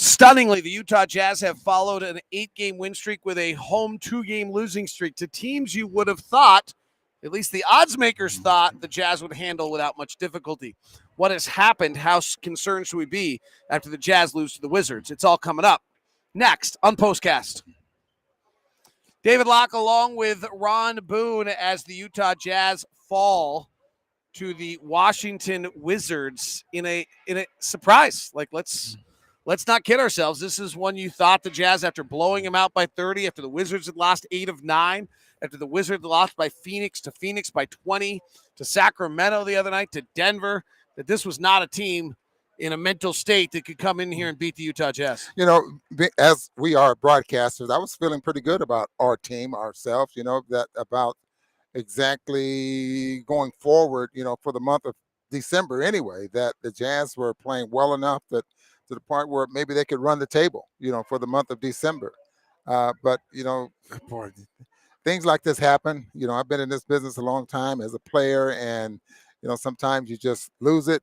Stunningly, the Utah Jazz have followed an 8-game win streak with a home 2-game losing streak to teams you would have thought, at least the odds makers thought, the Jazz would handle without much difficulty. What has happened? How concerned should we be after the Jazz lose to the Wizards? It's all coming up next on POSTCAST. David Locke along with Ron Boone as the Utah Jazz fall to the Washington Wizards in a surprise. Like, let's not kid ourselves. This is one you thought the Jazz, after blowing them out by 30, after the Wizards had lost 8 of 9, after the Wizards lost by Phoenix by 20, to Sacramento the other night, to Denver, that this was not a team in a mental state that could come in here and beat the Utah Jazz. You know, as we are broadcasters, I was feeling pretty good about our team, ourselves, that about exactly going forward, for the month of December anyway, that the Jazz were playing well enough that to the point where maybe they could run the table, for the month of December. But, boy, things like this happen. I've been in this business a long time as a player, and, sometimes you just lose it.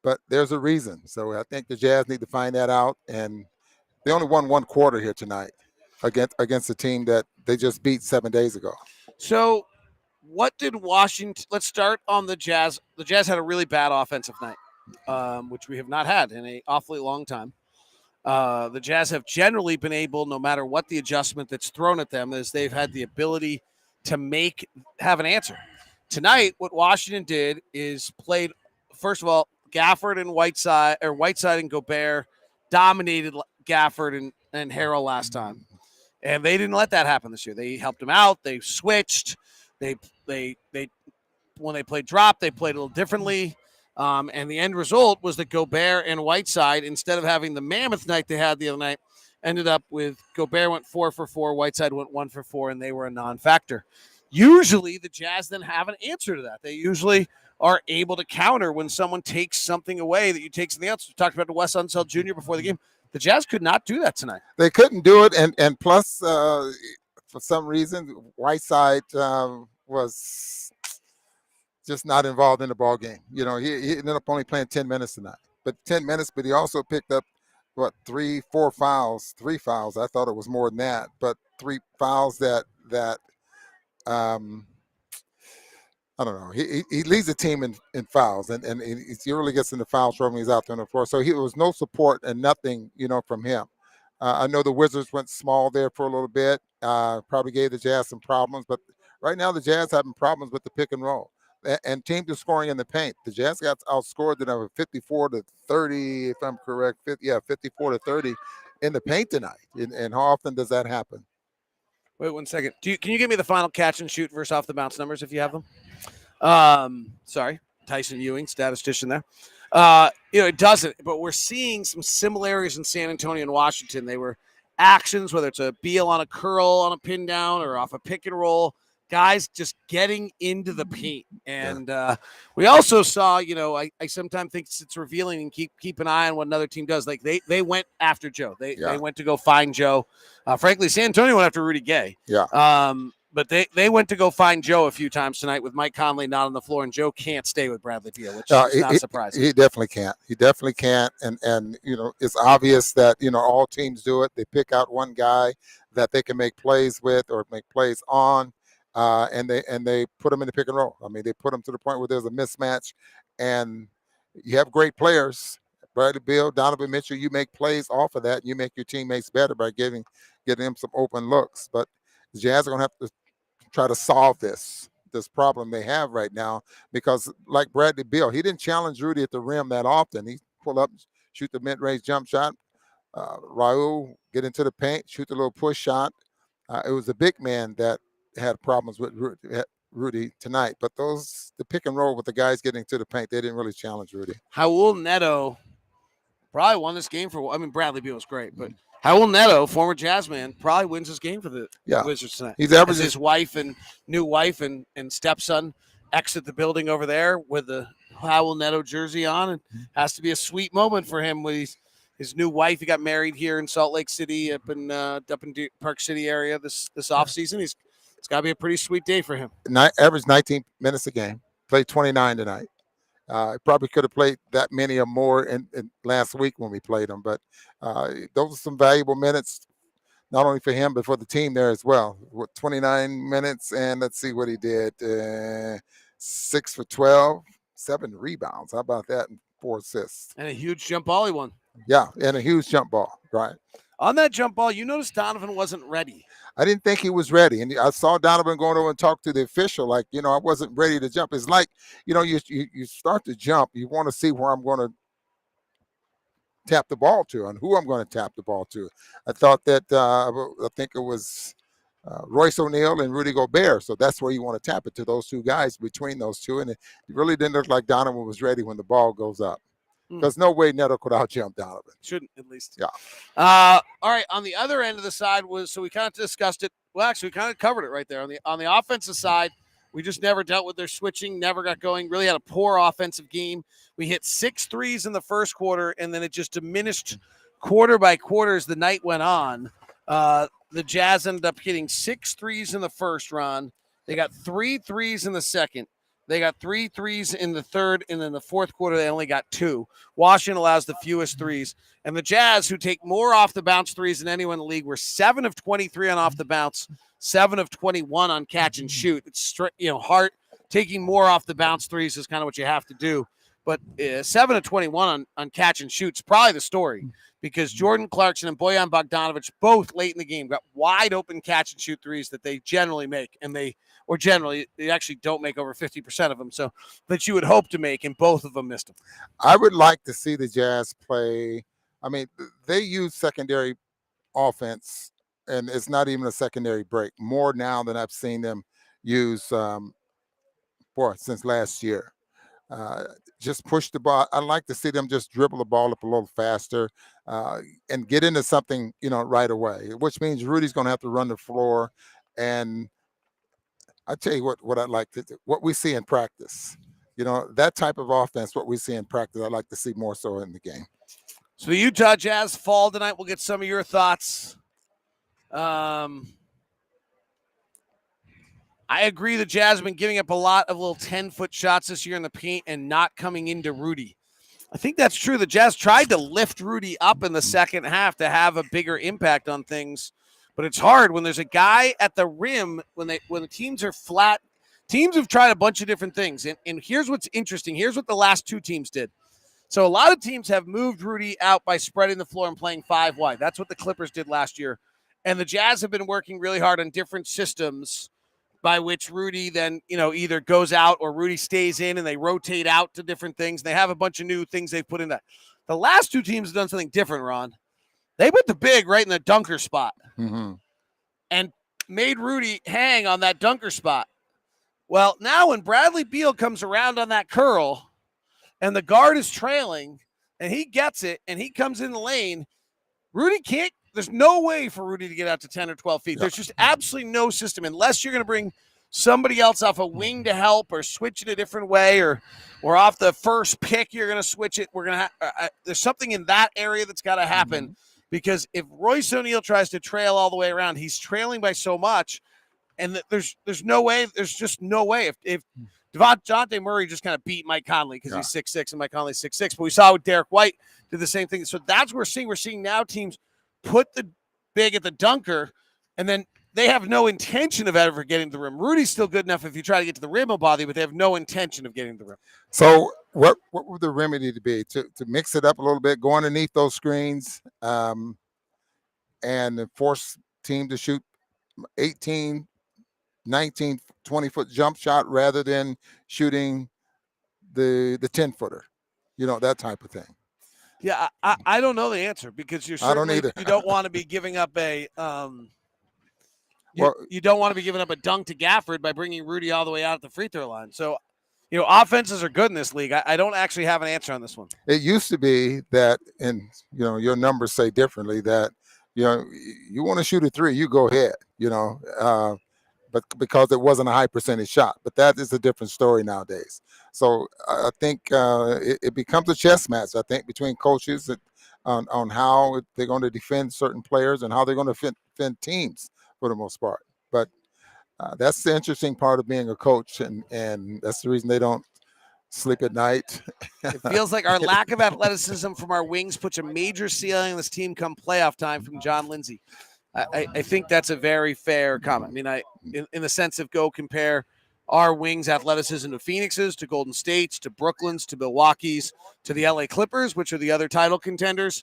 But there's a reason. So I think the Jazz need to find that out. And they only won one quarter here tonight against a team that they just beat 7 days ago. So what did Washington – let's start on the Jazz. The Jazz had a really bad offensive night, which we have not had in an awfully long time. The Jazz have generally been able, no matter what the adjustment that's thrown at them, is they've had the ability to have an answer. Tonight, what Washington did is played, first of all, Gafford and Whiteside and Gobert dominated Gafford and Harrell last time. And they didn't let that happen this year. They helped him out. They switched. They when they played drop, they played a little differently. And the end result was that Gobert and Whiteside, instead of having the mammoth night they had the other night, ended up with Gobert went 4 for 4, Whiteside went 1 for 4, and they were a non-factor. Usually the Jazz then have an answer to that. They usually are able to counter when someone takes something away that you take something else. We talked about the Wes Unseld Jr. before the game. The Jazz could not do that tonight. They couldn't do it, and plus, for some reason, Whiteside was just not involved in the ball game. He ended up only playing 10 minutes tonight. But 10 minutes, but he also picked up, 3 fouls. I thought it was more than that, but 3 fouls that I don't know. He leads the team in fouls, and he really gets in the foul trouble when he's out there on the floor. So there was no support and nothing, from him. I know the Wizards went small there for a little bit, probably gave the Jazz some problems. But right now the Jazz having problems with the pick and roll. And teams are scoring in the paint. The Jazz got outscored to 54-30, if I'm correct. 54-30 in the paint tonight. And how often does that happen? Wait 1 second. Can you give me the final catch and shoot versus off the bounce numbers if you have them? Sorry, Tyson Ewing, statistician there. It doesn't, but we're seeing some similarities in San Antonio and Washington. They were actions, whether it's a Beal on a curl on a pin down or off a pick and roll, guys just getting into the paint. And we also saw, I sometimes think it's revealing, and keep an eye on what another team does. Like they went after Joe. They went to go find Joe. Frankly, San Antonio went after Rudy Gay. Yeah. But they went to go find Joe a few times tonight with Mike Conley not on the floor, and Joe can't stay with Bradley Beal, which is not surprising. He definitely can't. And it's obvious that, all teams do it. They pick out one guy that they can make plays with or make plays on. And they put them in the pick and roll. I mean, they put them to the point where there's a mismatch, and you have great players, Bradley Beal, Donovan Mitchell. You make plays off of that, and you make your teammates better by getting them some open looks. But the Jazz are going to have to try to solve this problem they have right now, because like Bradley Beal, he didn't challenge Rudy at the rim that often. He pull up, shoot the mid-range jump shot. Raul get into the paint, shoot the little push shot. It was the big man that had problems with Rudy tonight, but the pick and roll with the guys getting to the paint, they didn't really challenge Rudy. Raul Neto probably won this game Bradley Beal was great, but Raul Neto, former Jazz man, probably wins this game for the Wizards tonight. He's averaging his new wife and stepson exit the building over there with the Raul Neto jersey on, and has to be a sweet moment for him with his new wife. He got married here in Salt Lake City, up in Park City area this off season. It's got to be a pretty sweet day for him. Average 19 minutes a game. Played 29 tonight. Probably could have played that many or more in last week when we played him, but those are some valuable minutes, not only for him but for the team there as well. 29 minutes, and let's see what he did: 6 for 12, 7 rebounds. How about that? And 4 assists. And a huge jump ball he won. Yeah, and a huge jump ball. Right. On that jump ball, you noticed Donovan wasn't ready. I didn't think he was ready. And I saw Donovan going over and talk to the official, like, I wasn't ready to jump. It's like, you start to jump, you want to see where I'm going to tap the ball to and who I'm going to tap the ball to. I thought that, I think it was Royce O'Neal and Rudy Gobert. So that's where you want to tap it to, those two guys, between those two. And it really didn't look like Donovan was ready when the ball goes up. Because no way Neto could out-jump Donovan. Shouldn't, at least. Yeah. All right. On the other end of the side so we kind of discussed it. Well, actually, we kind of covered it right there. On the offensive side, we just never dealt with their switching, never got going, really had a poor offensive game. We hit 6 threes in the first quarter, and then it just diminished quarter by quarter as the night went on. The Jazz ended up hitting 6 threes in the first round. They got 3 threes in the second. They got 3 threes in the third, and in the fourth quarter, they only got 2. Washington allows the fewest threes. And the Jazz, who take more off the bounce threes than anyone in the league, were 7 of 23 on off the bounce, 7 of 21 on catch and shoot. It's hard. Taking more off the bounce threes is kind of what you have to do. But 7 of 21 on catch and shoot is probably the story, because Jordan Clarkson and Bojan Bogdanovic both late in the game got wide open catch and shoot threes that they generally make, and they actually don't make over 50% of them, so that you would hope to make, and both of them missed them. I would like to see the Jazz play. I mean, they use secondary offense, and it's not even a secondary break, more now than I've seen them use since last year. Just push the ball. I'd like to see them just dribble the ball up a little faster and get into something, right away, which means Rudy's going to have to run the floor. And I tell you what I'd like to do, what we see in practice, that type of offense, what we see in practice, I'd like to see more so in the game. So the Utah Jazz fall tonight. We'll get some of your thoughts. I agree the Jazz have been giving up a lot of little 10-foot shots this year in the paint and not coming into Rudy. I think that's true. The Jazz tried to lift Rudy up in the second half to have a bigger impact on things, but it's hard when there's a guy at the rim, when the teams are flat. Teams have tried a bunch of different things, and here's what's interesting. Here's what the last 2 teams did. So a lot of teams have moved Rudy out by spreading the floor and playing 5 wide. That's what the Clippers did last year. And the Jazz have been working really hard on different systems by which Rudy then, either goes out or Rudy stays in, and they rotate out to different things. They have a bunch of new things they've put in that. The last 2 teams have done something different, Ron. They put the big right in the dunker spot and made Rudy hang on that dunker spot. Well, now when Bradley Beal comes around on that curl and the guard is trailing and he gets it and he comes in the lane, Rudy can't. There's no way for Rudy to get out to 10 or 12 feet. There's just absolutely no system, unless you're going to bring somebody else off a wing to help, or switch it a different way, or off the first pick you're going to switch it. We're going to there's something in that area that's got to happen, because if Royce O'Neal tries to trail all the way around, he's trailing by so much, and there's no way. There's just no way. If DeJounte Murray just kind of beat Mike Conley because he's 6'6", and Mike Conley's 6'6", but we saw with Derek White did the same thing. So that's what we're seeing. We're seeing now teams put the big at the dunker, and then they have no intention of ever getting to the rim. Rudy's still good enough if you try to get to the rim, he'll bother you, but they have no intention of getting to the rim. So what would the remedy to be? To mix it up a little bit, go underneath those screens, and force team to shoot 18, 19, 20-foot jump shot rather than shooting the 10-footer, that type of thing. Yeah, I don't know the answer, because you don't want to be giving up a you don't want to be giving up a dunk to Gafford by bringing Rudy all the way out at the free throw line. So, offenses are good in this league. I don't actually have an answer on this one. It used to be that, and your numbers say differently, that you want to shoot a 3, you go ahead, but because it wasn't a high percentage shot. But that is a different story nowadays. So I think it becomes a chess match, I think, between coaches on how they're going to defend certain players and how they're going to defend teams for the most part. But that's the interesting part of being a coach, and that's the reason they don't sleep at night. It feels like our lack of athleticism from our wings puts a major ceiling on this team come playoff time, from John Lindsay. I think that's a very fair comment. I mean, in the sense of go compare our wings athleticism to Phoenix's, to Golden State's, to Brooklyn's, to Milwaukee's, to the LA Clippers, which are the other title contenders.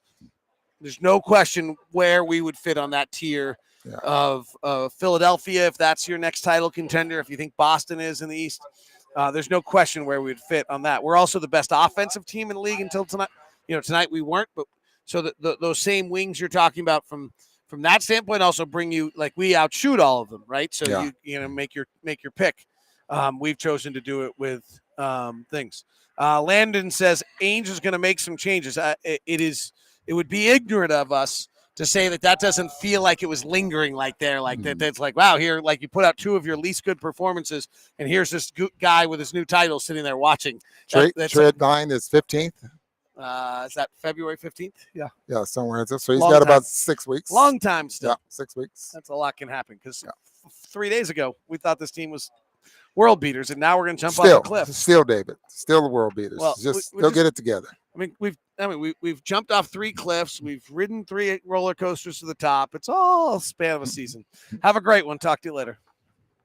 There's no question where we would fit on that tier of Philadelphia, if that's your next title contender. If you think Boston is in the East, there's no question where we'd fit on that. We're also the best offensive team in the league until tonight. Tonight we weren't, but so those same wings you're talking about from that standpoint also bring you, like, we outshoot all of them, right? So you make your pick. We've chosen to do it with things. Landon says Ainge is going to make some changes. It would be ignorant of us to say that doesn't feel like it was lingering like there, like that. That's like, wow, here, like you put out two of your least good performances, and here's this guy with his new title sitting there watching. Trade line is 15th. Is that February 15th? Yeah. Yeah, somewhere. So he's got about 6 weeks. Long time still. Yeah, 6 weeks. That's a lot can happen, because 3 days ago we thought this team was world beaters, and now we're going to jump off the cliff. Still, David. Still the world beaters. Well, they'll get it together. I mean, we've jumped off 3 cliffs. We've ridden 3 roller coasters to the top. It's all a span of a season. Have a great one. Talk to you later.